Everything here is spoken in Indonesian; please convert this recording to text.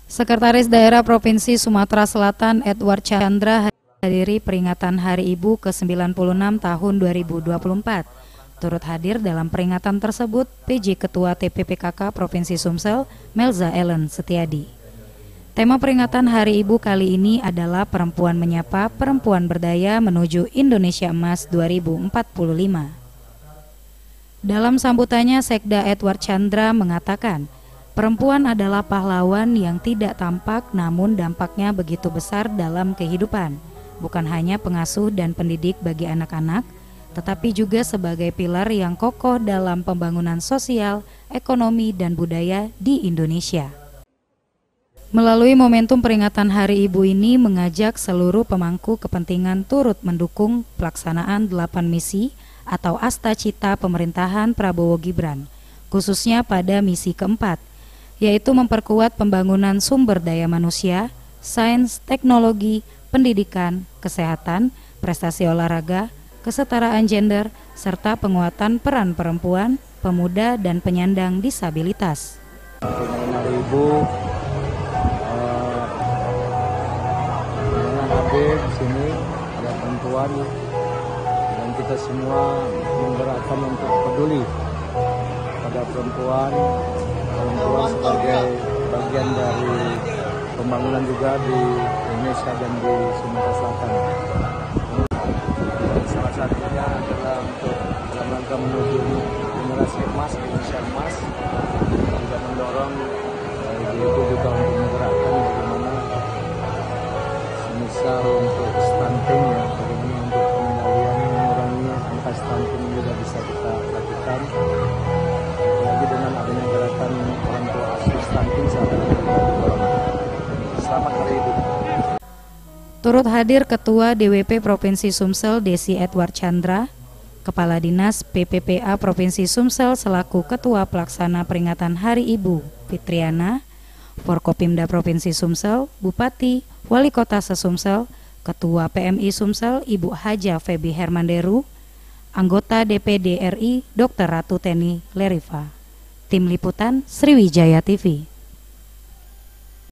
Sekretaris Daerah Provinsi Sumatera Selatan Edward Chandra hadiri peringatan Hari Ibu ke-96 tahun 2024. Turut hadir dalam peringatan tersebut PJ Ketua TPPKK Provinsi Sumsel, Melza Ellen Setiadi. Tema peringatan Hari Ibu kali ini adalah Perempuan Menyapa, Perempuan Berdaya Menuju Indonesia Emas 2045. Dalam sambutannya, Sekda Edward Chandra mengatakan, perempuan adalah pahlawan yang tidak tampak namun dampaknya begitu besar dalam kehidupan, bukan hanya pengasuh dan pendidik bagi anak-anak, tetapi juga sebagai pilar yang kokoh dalam pembangunan sosial, ekonomi, dan budaya di Indonesia. Melalui momentum peringatan Hari Ibu ini mengajak seluruh pemangku kepentingan turut mendukung pelaksanaan 8 misi atau Astacita pemerintahan Prabowo Gibran, khususnya pada misi keempat, yaitu memperkuat pembangunan sumber daya manusia, sains, teknologi, pendidikan, kesehatan, prestasi olahraga, kesetaraan gender, serta penguatan peran perempuan, pemuda, dan penyandang disabilitas. Hari Ibu hadir di sini ada perempuan dan kita semua menggerakkan untuk peduli pada perempuan sebagai bagian dari pembangunan juga di Indonesia dan di Sumatera Selatan. Salah satunya adalah untuk dalam rangka menuju generasi emas, Indonesia emas, juga mendorong ibu juga untuk menggerakkan bagaimana semisal untuk stunting, ya, bagaimana untuk pengendalian mengurangi angka stunting juga bisa kita lakukan. Apalagi dengan adanya gerakan orang tua asuh stunting saat ini. Selamat Hari Ibu. Turut hadir Ketua DWP Provinsi Sumsel Desi Edward Chandra, Kepala Dinas PPPA Provinsi Sumsel selaku Ketua Pelaksana Peringatan Hari Ibu Fitriana, Forkopimda Provinsi Sumsel, Bupati, Wali Kota Sesumsel, Ketua PMI Sumsel Ibu Haja Febi Hermanderu, anggota DPD RI Dr. Ratu Teni Leriva. Tim Liputan Sriwijaya TV.